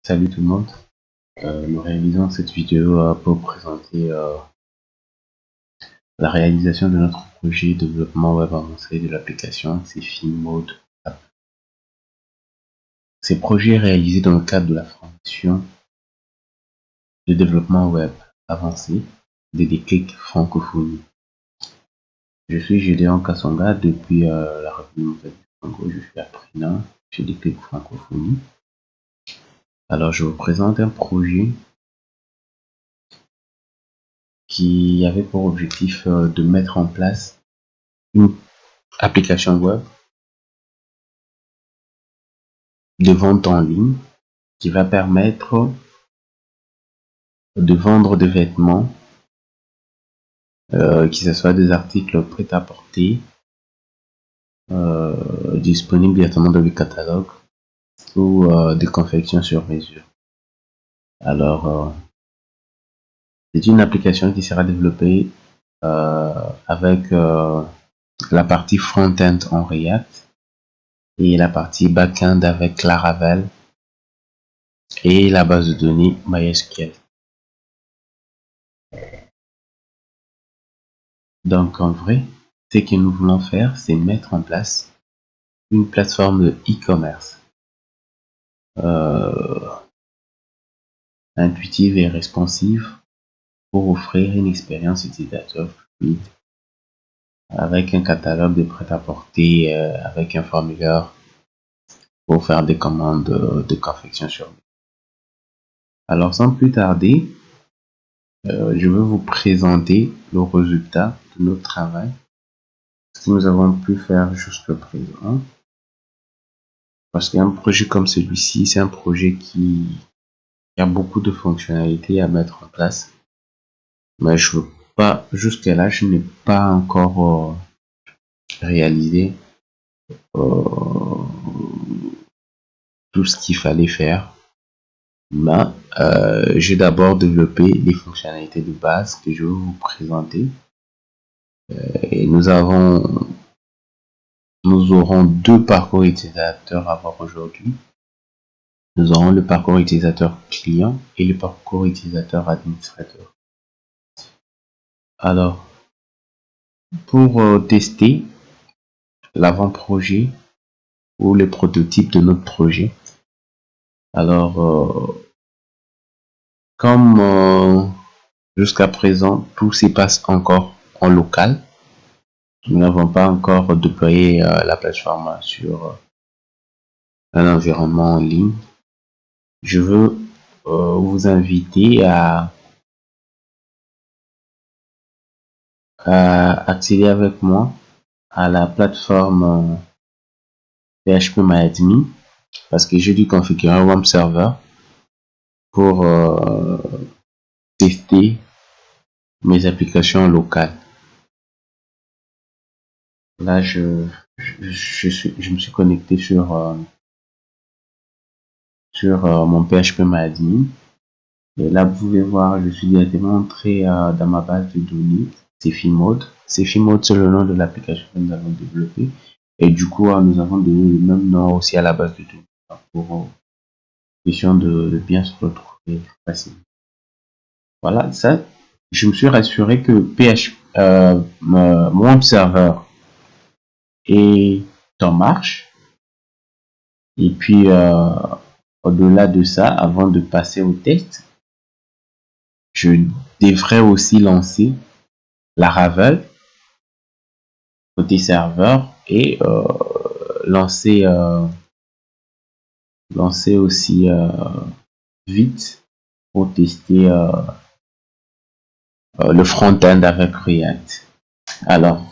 Salut tout le monde, nous réalisons cette vidéo pour présenter la réalisation de notre projet de développement web avancé de l'application CFI Mode App. Ces projets réalisés dans le cadre de la formation de développement web avancé de Déclic Francophonie. Je suis Gédéon Kassonga depuis la République du Congo, je suis apprenant chez Déclic Francophonie. Alors je vous présente un projet qui avait pour objectif de mettre en place une application web de vente en ligne qui va permettre de vendre des vêtements, que ce soit des articles prêts à porter, disponibles directement dans le catalogue ou des confections sur mesure. Alors, c'est une application qui sera développée avec la partie front-end en React et la partie back-end avec Laravel et la base de données MySQL. Donc en vrai, ce que nous voulons faire, c'est mettre en place une plateforme de e-commerce intuitive et responsive pour offrir une expérience utilisateur fluide avec un catalogue de prêt-à-porter, avec un formulaire pour faire des commandes de confection sur mesure. Alors sans plus tarder, je vais vous présenter le résultat de notre travail, ce que nous avons pu faire jusqu'à présent. Parce qu'un projet comme celui-ci, c'est un projet qui a beaucoup de fonctionnalités à mettre en place. Mais je veux pas, jusqu'à là, je n'ai pas encore réalisé tout ce qu'il fallait faire. Mais j'ai d'abord développé les fonctionnalités de base que je vais vous présenter. Et nous aurons deux parcours utilisateurs à voir aujourd'hui. Nous aurons le parcours utilisateur client et le parcours utilisateur administrateur. Alors, pour tester l'avant-projet ou le prototype de notre projet, alors comme jusqu'à présent tout se passe encore en local, nous n'avons pas encore déployé la plateforme sur un environnement en ligne, je veux vous inviter à accéder avec moi à la plateforme PHPMyAdmin parce que j'ai dû configurer un web server pour tester mes applications locales. Là, je me suis connecté sur mon PHPMyAdmin. Et là, vous pouvez voir, je suis directement entré dans ma base de données, CFI Mode. CFI Mode, c'est le nom de l'application que nous avons développée. Et du coup, nous avons donné le même nom aussi à la base de données pour question de bien se retrouver facilement. Voilà, ça, je me suis rassuré que mon web server est en marche. Et puis, au-delà de ça, avant de passer au test, je devrais aussi lancer Laravel côté serveur et lancer aussi Vite pour tester le front-end avec React. Alors,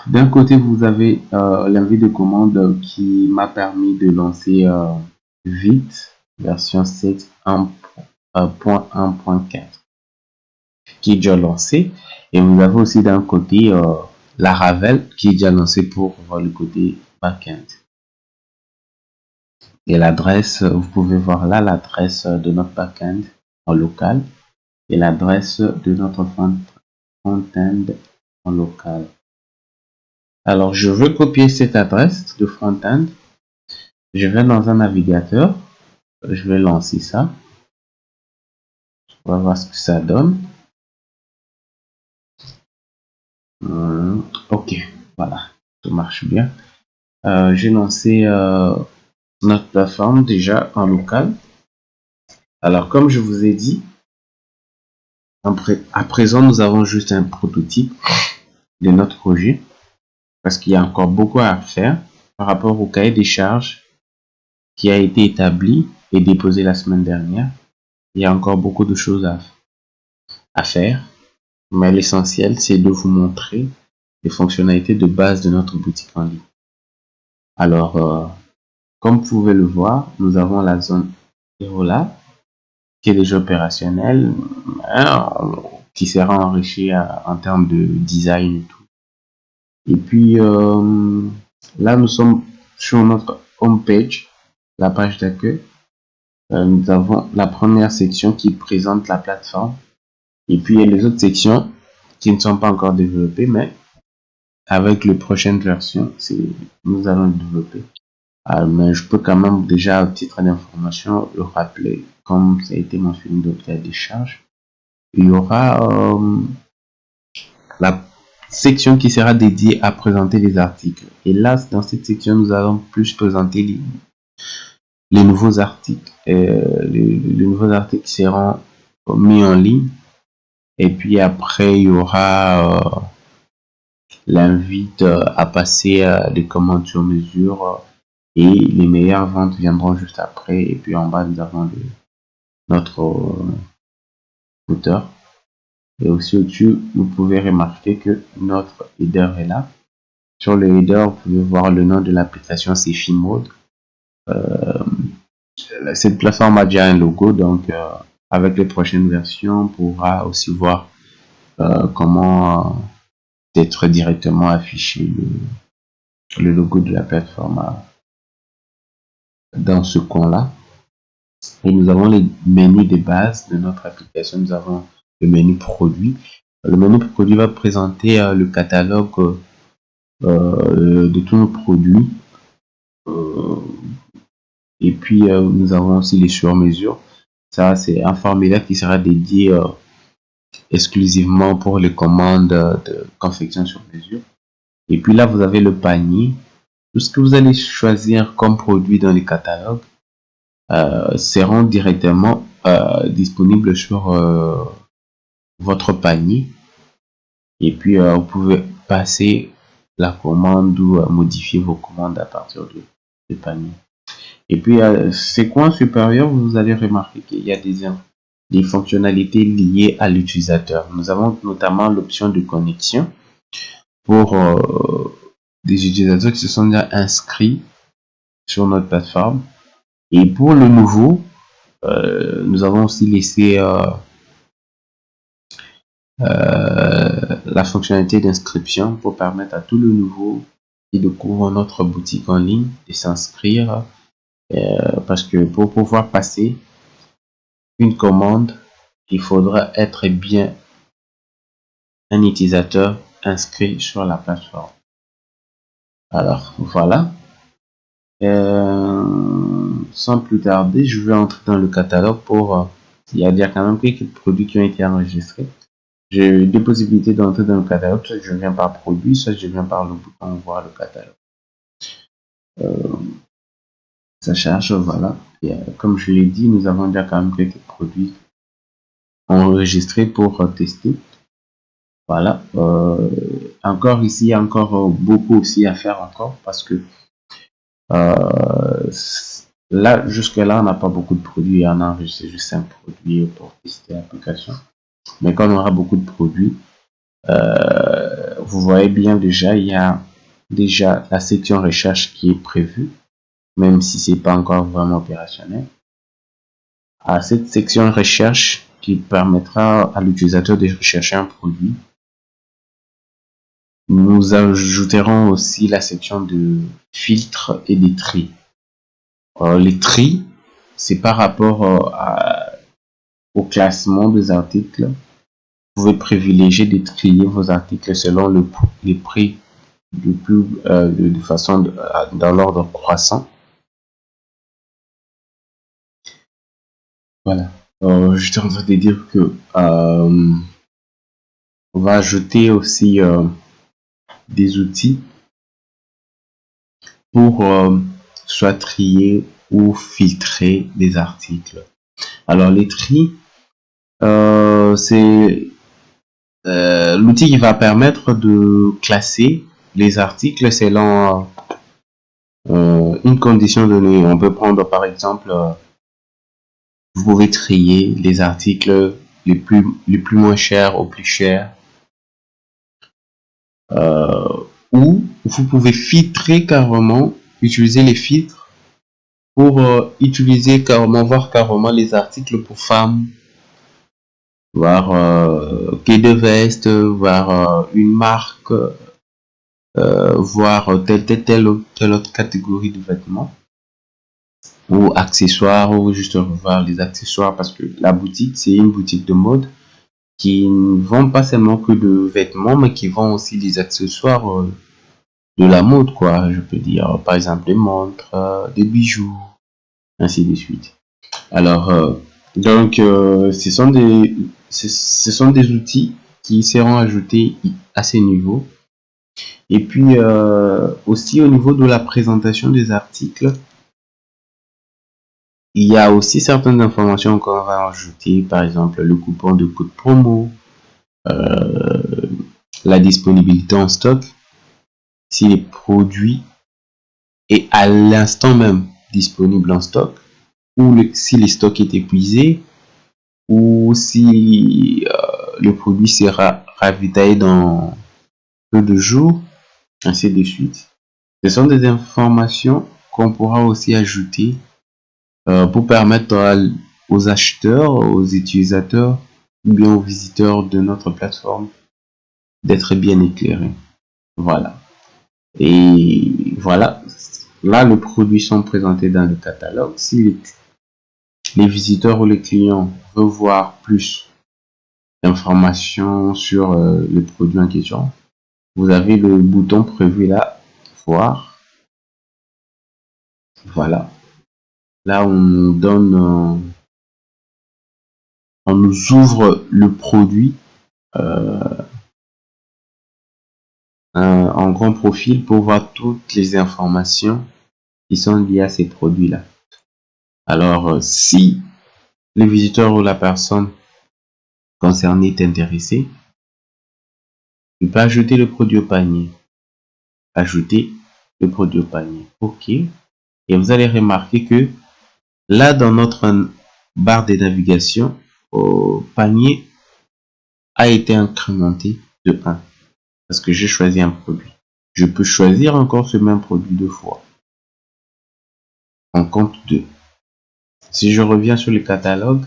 d'un côté, vous avez l'envie de commande qui m'a permis de lancer Vite version 7.1.4 qui est déjà lancé, et vous avez aussi d'un côté Laravel qui est déjà lancé pour le côté backend. Et l'adresse, vous pouvez voir là l'adresse de notre backend en local et l'adresse de notre front-end en local. Alors, je veux copier cette adresse de front-end Je vais dans un navigateur, je vais lancer ça. On va voir ce que ça donne. Ok, voilà, tout marche bien. J'ai lancé notre plateforme déjà en local. Alors, comme je vous ai dit, à présent, nous avons juste un prototype de notre projet parce qu'il y a encore beaucoup à faire par rapport au cahier des charges qui a été établi et déposé la semaine dernière. Il y a encore beaucoup de choses à faire, mais l'essentiel, c'est de vous montrer les fonctionnalités de base de notre boutique en ligne. Alors, comme vous pouvez le voir, nous avons la zone héros là, qui est déjà opérationnelle, hein, qui sera enrichie en termes de design et tout. Et puis, là, nous sommes sur notre home page, la page d'accueil. Nous avons la première section qui présente la plateforme. Et puis, il y a les autres sections qui ne sont pas encore développées, mais avec les prochaines versions, nous allons le développer. Mais je peux quand même déjà, à titre d'information, le rappeler, comme ça a été mentionné dans le cahier des charges. Il y aura la section qui sera dédiée à présenter les articles. Et là, dans cette section, nous allons plus présenter les nouveaux articles. Les nouveaux articles seront mis en ligne. Et puis après, il y aura l'invite à passer des commandes sur mesure. Et les meilleures ventes viendront juste après. Et puis en bas, nous avons notre footer. Et aussi au-dessus, vous pouvez remarquer que notre header est là. Sur le header, vous pouvez voir le nom de l'application, c'est Fimode. Cette plateforme a déjà un logo, donc avec les prochaines versions, on pourra aussi voir comment être directement affiché le logo de la plateforme dans ce coin-là. Et nous avons les menus de base de notre application. Nous avons le menu produit. Le menu produit va présenter le catalogue de tous nos produits. Et puis, nous avons aussi les sur-mesures. Ça, c'est un formulaire qui sera dédié exclusivement pour les commandes de confection sur mesure. Et puis là, vous avez le panier. Tout ce que vous allez choisir comme produit dans les catalogues seront directement disponibles sur votre panier. Et puis, vous pouvez passer la commande ou modifier vos commandes à partir du panier. Et puis, ces coins supérieurs, vous allez remarquer qu'il y a des fonctionnalités liées à l'utilisateur. Nous avons notamment l'option de connexion pour des utilisateurs qui se sont déjà inscrits sur notre plateforme. Et pour le nouveau, nous avons aussi laissé la fonctionnalité d'inscription pour permettre à tout le nouveau qui découvre notre boutique en ligne de s'inscrire parce que pour pouvoir passer une commande, il faudra être bien un utilisateur inscrit sur la plateforme. Alors voilà, sans plus tarder, je vais entrer dans le catalogue pour il y a quand même quelques produits qui ont été enregistrés. J'ai deux possibilités d'entrer dans le catalogue, soit je viens par produit, soit je viens par le bouton voir le catalogue. Ça charge, voilà. Et, comme je l'ai dit, nous avons déjà quand même quelques produits enregistrés pour tester. Voilà. Encore ici, il y a encore beaucoup aussi à faire encore parce que là, jusque-là, on n'a pas beaucoup de produits. On a enregistré juste un produit pour tester l'application. Mais quand on aura beaucoup de produits, vous voyez bien déjà, il y a déjà la section recherche qui est prévue, même si c'est pas encore vraiment opérationnel. À cette section recherche qui permettra à l'utilisateur de rechercher un produit, nous ajouterons aussi la section de filtre et des tri. Les tri, c'est par rapport au classement des articles. Vous pouvez privilégier de trier vos articles selon les prix de façon dans l'ordre croissant. Voilà. J'étais en train de dire que on va ajouter aussi des outils pour soit trier ou filtrer des articles. Alors les tris, c'est l'outil qui va permettre de classer les articles selon une condition donnée. On peut prendre par exemple, vous pouvez trier les articles les plus moins chers aux plus chers, ou vous pouvez filtrer carrément, utiliser les filtres pour utiliser carrément, voir carrément les articles pour femmes, voir quai de veste, voir une marque, voir telle autre catégorie de vêtements ou accessoires, ou juste voir les accessoires, parce que la boutique, c'est une boutique de mode qui ne vend pas seulement que de vêtements, mais qui vend aussi des accessoires de la mode, quoi. Je peux dire, par exemple, des montres, des bijoux, ainsi de suite. Alors, ce sont des outils qui seront ajoutés à ces niveaux. Et puis, aussi au niveau de la présentation des articles, il y a aussi certaines informations qu'on va ajouter, par exemple le coupon de code promo, la disponibilité en stock, si les produits est à l'instant même disponible en stock, ou si les stocks est épuisé, ou si le produit sera ravitaillé dans peu de jours, ainsi de suite. Ce sont des informations qu'on pourra aussi ajouter pour permettre aux acheteurs, aux utilisateurs ou bien aux visiteurs de notre plateforme d'être bien éclairés. Voilà. Et voilà. Là, les produits sont présentés dans le catalogue. Si les visiteurs ou les clients veulent voir plus d'informations sur le produit en question, vous avez le bouton prévu là, voir. Voilà. Là, on nous donne, on nous ouvre le produit en grand profil pour voir toutes les informations qui sont liées à ces produits-là. Alors, si le visiteur ou la personne concernée est intéressée, il peut ajouter le produit au panier. Ajouter le produit au panier. OK. Et vous allez remarquer que là, dans notre barre de navigation, au panier a été incrémenté de 1. Parce que j'ai choisi un produit. Je peux choisir encore ce même produit 2 fois. On compte 2. Si je reviens sur le catalogue,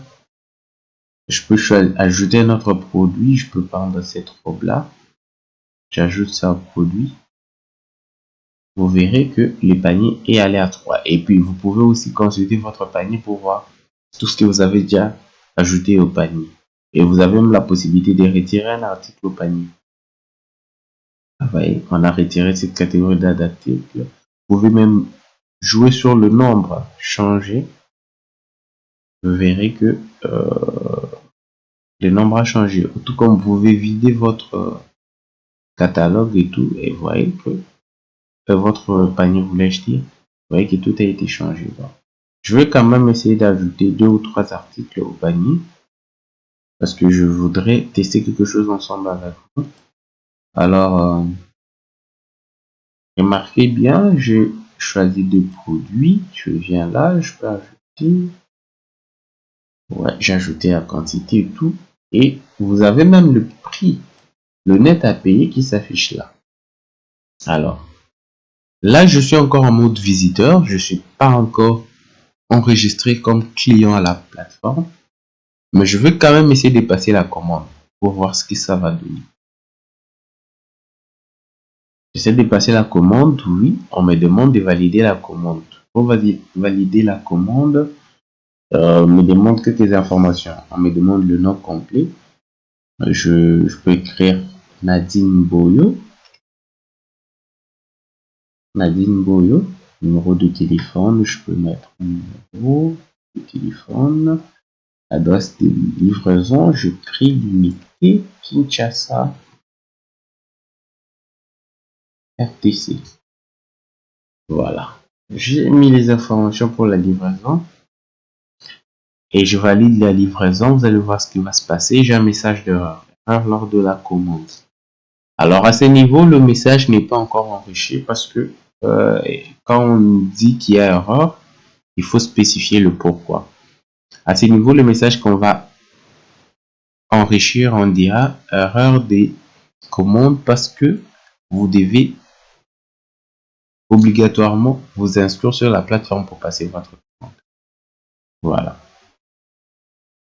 je peux ajouter un autre produit. Je peux prendre cette robe-là. J'ajoute ça au produit. Vous verrez que le panier est aléatoire. Et puis, vous pouvez aussi consulter votre panier pour voir tout ce que vous avez déjà ajouté au panier. Et vous avez même la possibilité de retirer un article au panier. Vous voyez, on a retiré cette catégorie d'articles. Vous pouvez même jouer sur le nombre, changer. Vous verrez que le nombre a changé. Tout comme vous pouvez vider votre catalogue et tout, et vous voyez que votre panier vous l'acheter. Vous voyez que tout a été changé. Donc, je vais quand même essayer d'ajouter 2 ou 3 articles au panier parce que je voudrais tester quelque chose ensemble avec vous. Alors, remarquez bien, j'ai choisi 2 produits. Je viens là, je peux ajouter. Ouais, j'ai ajouté la quantité et tout. Et vous avez même le prix, le net à payer qui s'affiche là. Alors, là, je suis encore en mode visiteur. Je suis pas encore enregistré comme client à la plateforme. Mais je veux quand même essayer de passer la commande pour voir ce que ça va donner. J'essaie de passer la commande, oui. On me demande de valider la commande. Pour valider la commande, on me demande quelques informations. On me demande le nom complet. Je peux écrire Nadine Boyo. Nadine Boyo. Numéro de téléphone, je peux mettre un numéro de téléphone. Adresse de livraison, je crée l'unité Kinshasa RTC. Voilà. J'ai mis les informations pour la livraison et je valide la livraison. Vous allez voir ce qui va se passer. J'ai un message d'erreur lors de la commande. Alors à ce niveau, le message n'est pas encore enrichi parce que quand on dit qu'il y a erreur, il faut spécifier le pourquoi. À ce niveau, le message qu'on va enrichir, on dira erreur des commandes parce que vous devez obligatoirement vous inscrire sur la plateforme pour passer votre commande. Voilà.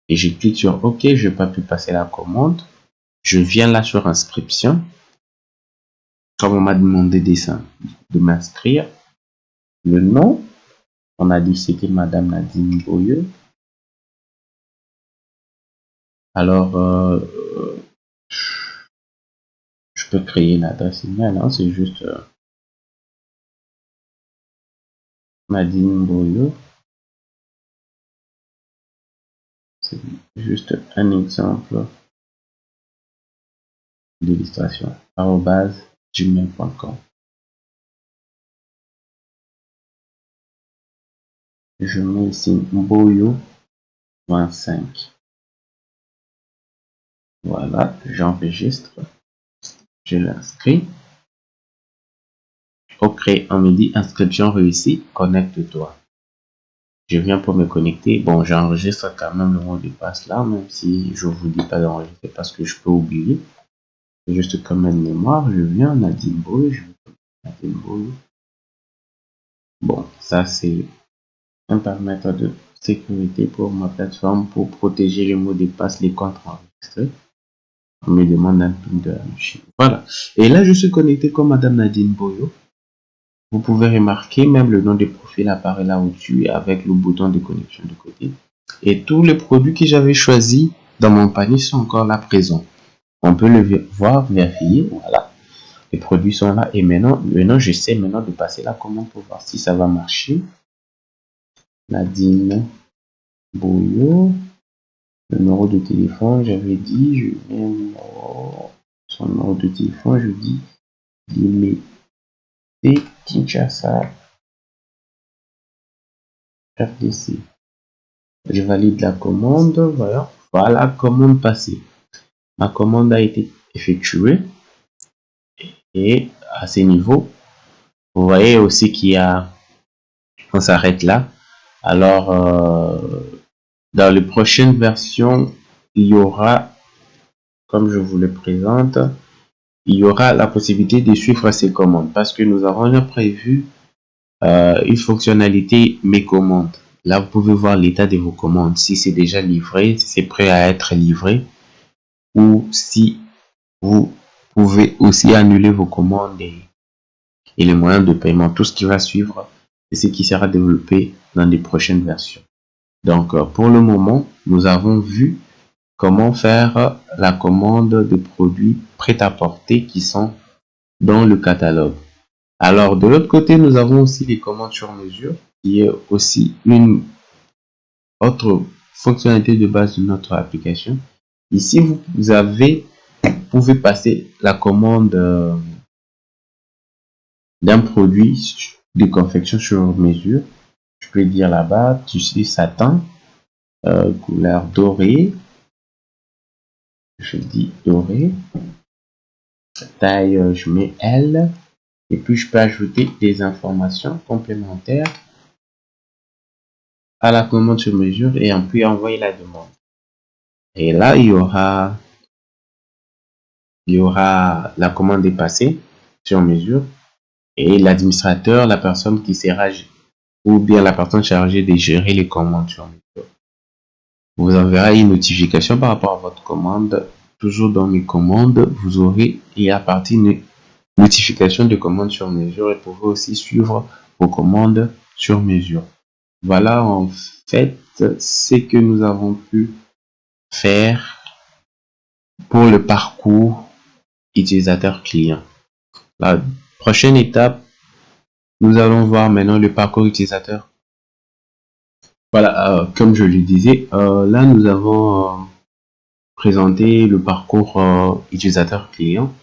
Et je clique sur OK, je n'ai pas pu passer la commande. Je viens là sur inscription. Comme on m'a demandé de m'inscrire, le nom, on a dit que c'était Madame Nadine Boyeux. Alors, je peux créer une adresse email, hein, c'est juste Nadine Boyeux. C'est juste un exemple d'illustration. @gmail.com. Je mets ici Boyo 25. Voilà, j'enregistre. Je l'inscris. OK, on me dit inscription réussie, connecte-toi. Je viens pour me connecter. Bon, j'enregistre quand même le mot de passe là, même si je vous dis pas d'enregistrer parce que je peux oublier. C'est juste comme une mémoire. Je viens, Nadine Boy, Nadine Boy. Bon, ça c'est un paramètre de sécurité pour ma plateforme pour protéger les mots de passe, les comptes enregistrés. On me demande un PIN de la machine. Voilà. Et là, je suis connecté comme Madame Nadine Boyo. Vous pouvez remarquer, même le nom du profil apparaît là au-dessus avec le bouton de connexion de côté. Et tous les produits que j'avais choisis dans mon panier sont encore là présents. On peut le voir, vérifier. Voilà. Les produits sont là. Et maintenant, j'essaie maintenant de passer la commande pour voir si ça va marcher. Nadine Boyo. Le numéro de téléphone, j'avais dit, je mets son numéro de téléphone, je dis limité Kinshasa RDC. Je valide la commande, voilà, commande passée. Ma commande a été effectuée et à ce niveau, vous voyez aussi qu'il y a, on s'arrête là. Alors, dans les prochaines versions, il y aura, comme je vous le présente, il y aura la possibilité de suivre ces commandes parce que nous avons déjà prévu une fonctionnalité mes commandes. Là, vous pouvez voir l'état de vos commandes, si c'est déjà livré, si c'est prêt à être livré, ou si vous pouvez aussi annuler vos commandes et les moyens de paiement. Tout ce qui va suivre, c'est ce qui sera développé dans les prochaines versions. Donc, pour le moment, nous avons vu comment faire la commande de produits prêts à porter qui sont dans le catalogue. Alors, de l'autre côté, nous avons aussi les commandes sur mesure, qui est aussi une autre fonctionnalité de base de notre application. Ici, vous pouvez passer la commande d'un produit de confection sur mesure. Je peux dire là-bas, tissu satin, couleur dorée. Je dis doré. Taille, je mets L. Et puis, je peux ajouter des informations complémentaires à la commande sur mesure et puis envoyer la demande. Et là, il y aura la commande est passée sur mesure et l'administrateur, la personne qui sera ou bien la personne chargée de gérer les commandes sur mesure vous enverra une notification par rapport à votre commande. Toujours dans mes commandes, vous aurez et à partir d'une notification de commande sur mesure et vous pouvez aussi suivre vos commandes sur mesure. Voilà en fait ce que nous avons pu faire pour le parcours utilisateur client. La prochaine étape, nous allons voir maintenant le parcours utilisateur Voilà, comme je le disais, là nous avons présenté le parcours utilisateur-client.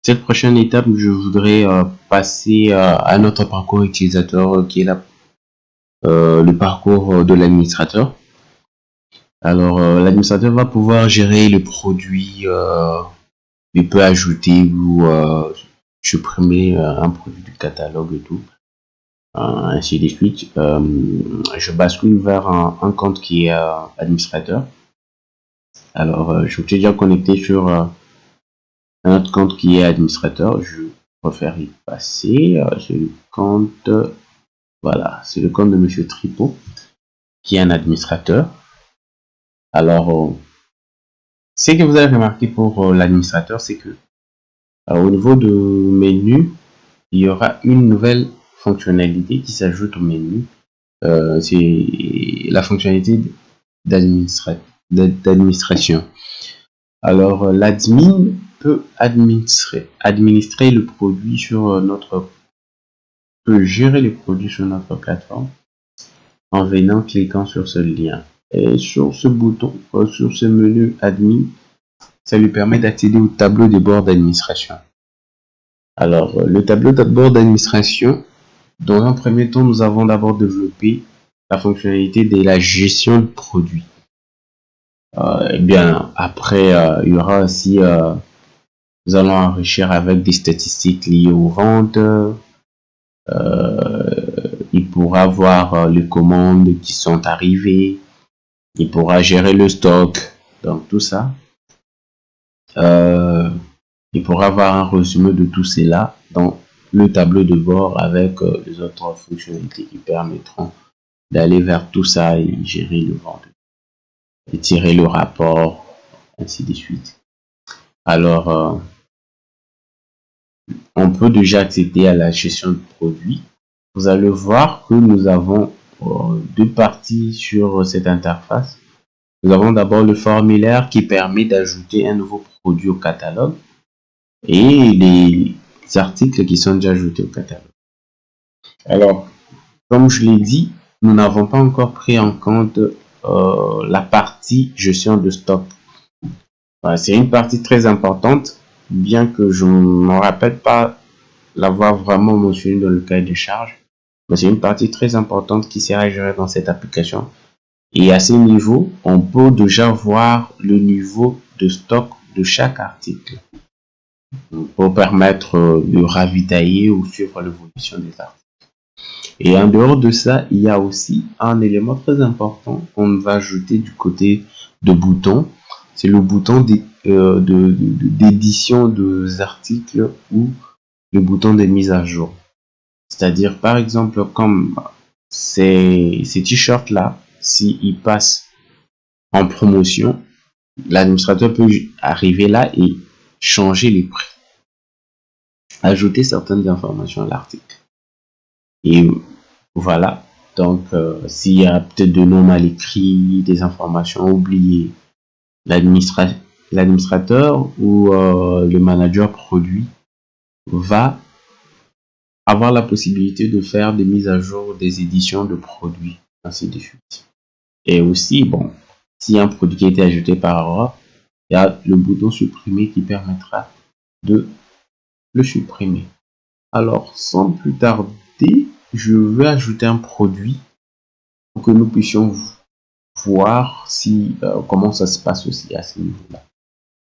Cette prochaine étape, je voudrais passer à notre parcours utilisateur qui est le parcours de l'administrateur. Alors, l'administrateur va pouvoir gérer les produits, il peut ajouter ou supprimer un produit du catalogue et tout, ainsi de suite. Je bascule vers un compte qui est administrateur. Alors, je suis déjà connecté sur un autre compte qui est administrateur. Je préfère y passer. C'est le compte, voilà, c'est le compte de Monsieur Tripot, qui est un administrateur. Alors, ce que vous avez remarqué pour l'administrateur, c'est que au niveau de menu, il y aura une nouvelle fonctionnalité qui s'ajoute au menu. C'est la fonctionnalité d'administration. Alors, l'admin peut administrer le produit sur peut gérer les produits sur notre plateforme en venant cliquant sur ce lien. Et sur ce bouton, sur ce menu admin, ça lui permet d'accéder au tableau de bord d'administration. Alors, le tableau de bord d'administration, dans un premier temps, nous avons d'abord développé la fonctionnalité de la gestion de produits. Et bien, après, il y aura aussi, nous allons enrichir avec des statistiques liées aux ventes. Il pourra voir les commandes qui sont arrivées. Il pourra gérer le stock. Donc, tout ça. Il pourra avoir un résumé de tout cela dans le tableau de bord avec les autres fonctionnalités qui permettront d'aller vers tout ça et gérer le vente, et tirer le rapport, ainsi de suite. Alors, on peut déjà accéder à la gestion de produits. Vous allez voir que nous avons deux parties sur cette interface. Nous avons d'abord le formulaire qui permet d'ajouter un nouveau produit au catalogue et les articles qui sont déjà ajoutés au catalogue. Alors, comme je l'ai dit, nous n'avons pas encore pris en compte la partie gestion de stock. C'est une partie très importante, bien que je ne me rappelle pas l'avoir vraiment mentionné dans le cahier de charge. Mais c'est une partie très importante qui sera gérée dans cette application. Et à ce niveau, on peut déjà voir le niveau de stock de chaque article pour permettre de ravitailler ou suivre l'évolution des articles. Et en dehors de ça, il y a aussi un élément très important qu'on va ajouter du côté de bouton. C'est le bouton d'édition des articles ou le bouton de mise à jour. C'est-à-dire, par exemple, comme ces t-shirts là, s'ils passent en promotion, l'administrateur peut arriver là et changer les prix, ajouter certaines informations à l'article. Et voilà, donc s'il y a peut-être de noms mal écrits, des informations oubliées, l'administrateur ou le manager produit va avoir la possibilité de faire des mises à jour des éditions de produits, ainsi de suite. Et aussi, bon, si un produit qui a été ajouté par erreur, il y a le bouton supprimer qui permettra de le supprimer. Alors, sans plus tarder, je vais ajouter un produit pour que nous puissions voir si comment ça se passe aussi à ce niveau-là.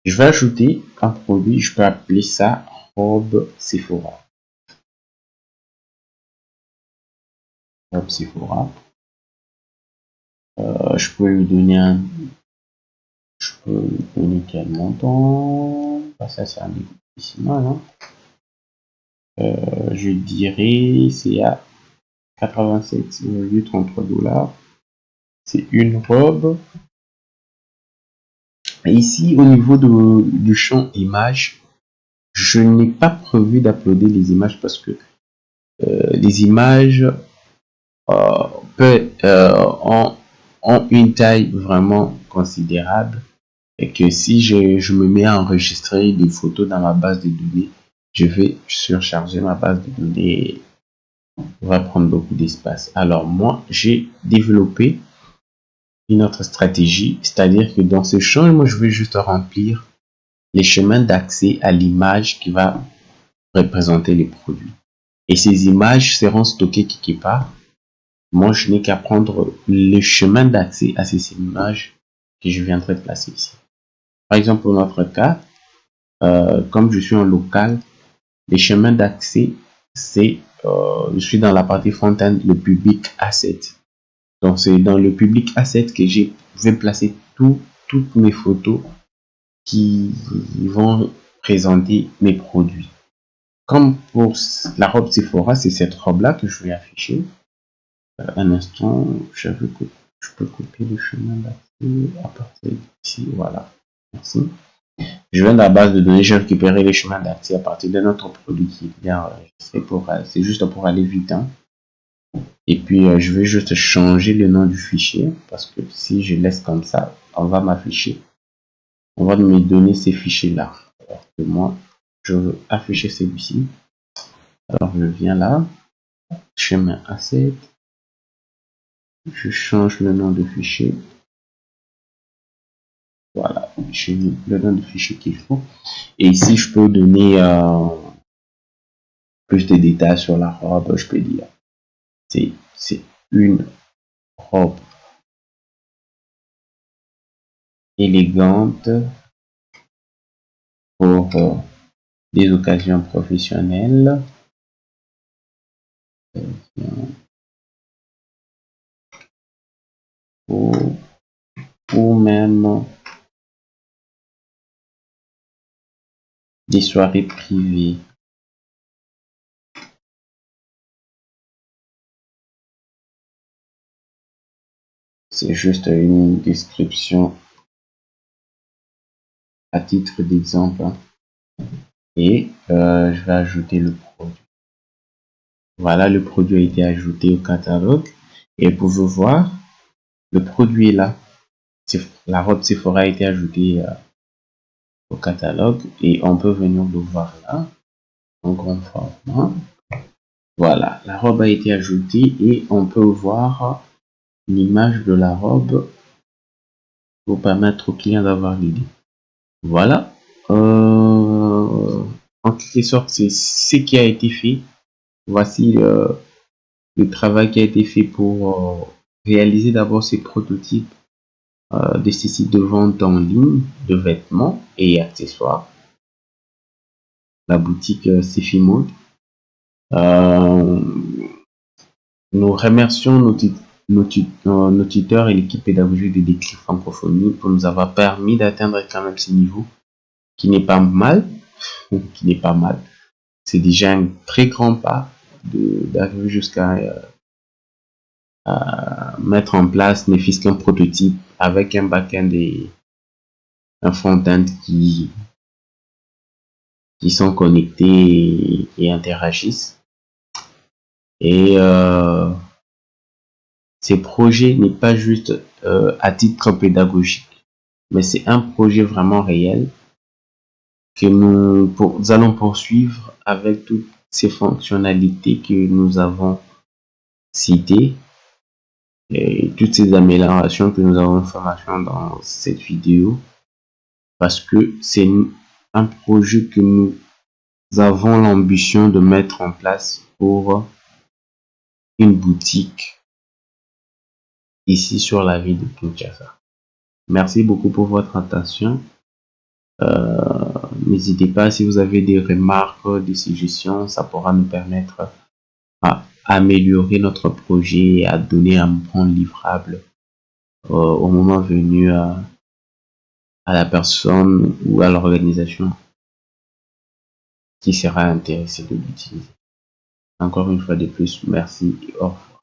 Je vais ajouter un produit, je peux appeler ça robe Sephora. Robe Sephora. Je peux lui donner quel montant. Ça c'est un décimal, hein. Je dirais c'est à 87,33 $. C'est une robe. Et ici, au niveau du champ image, je n'ai pas prévu d'uploader les images parce que les images ont une taille vraiment considérable et que si je me mets à enregistrer des photos dans ma base de données, je vais surcharger ma base de données. va prendre beaucoup d'espace. Alors moi, j'ai développé une autre stratégie, c'est-à-dire que dans ce champ, moi, je vais juste remplir les chemins d'accès à l'image qui va représenter les produits. Et ces images seront stockées quelque part. Moi, je n'ai qu'à prendre le chemin d'accès à ces images que je viendrai placer ici. Par exemple, pour notre cas, comme je suis en local, les chemins d'accès, c'est, je suis dans la partie front-end, le public asset. Donc, c'est dans le public asset que je vais placer toutes mes photos qui vont présenter mes produits. Comme pour la robe Sephora, c'est cette robe-là que je vais afficher. Un instant, je peux copier le chemin d'accès à partir d'ici. Voilà. Merci. Je viens de la base de données, j'ai récupéré les chemins d'accès à partir de notre produit qui est bien enregistré. C'est juste pour aller vite. Hein. Et puis, je vais juste changer le nom du fichier parce que si je laisse comme ça, on va m'afficher. On va me donner ces fichiers-là. Alors que moi, je veux afficher celui-ci. Alors, je viens là, chemin asset. Je change le nom de fichier. Voilà, j'ai mis le nom de fichier qu'il faut. Et ici, je peux donner plus de détails sur la robe. Je peux dire c'est une robe élégante pour des occasions professionnelles ou même des soirées privées. C'est juste une description à titre d'exemple. Et je vais ajouter le produit. Voilà, le produit a été ajouté au catalogue. Et vous pouvez voir, le produit est là. La robe Sephora a été ajoutée au catalogue et on peut venir le voir là, en grand format. Voilà, la robe a été ajoutée et on peut voir l'image de la robe pour permettre au client d'avoir l'idée. Voilà, en quelque sorte, c'est ce qui a été fait. Voici le travail qui a été fait pour réaliser d'abord ces prototypes de ces sites de vente en ligne de vêtements et accessoires. La boutique Sefimode. Nous remercions nos tuteurs et l'équipe pédagogique de Déclic Francophonie pour nous avoir permis d'atteindre quand même ce niveau qui n'est pas mal, C'est déjà un très grand pas d'arriver jusqu'à mettre en place ne fût qu'un prototype avec un back-end et un front-end qui sont connectés et interagissent. Et ces projets n'est pas juste à titre pédagogique, mais c'est un projet vraiment réel que nous allons poursuivre avec toutes ces fonctionnalités que nous avons citées et toutes ces améliorations que nous avons fait dans cette vidéo, parce que c'est un projet que nous avons l'ambition de mettre en place pour une boutique ici sur la ville de Kinshasa. Merci beaucoup pour votre attention. N'hésitez pas, si vous avez des remarques, des suggestions, ça pourra nous permettre à améliorer notre projet et à donner un bon livrable au moment venu à la personne ou à l'organisation qui sera intéressée de l'utiliser. Encore une fois de plus, merci et au revoir.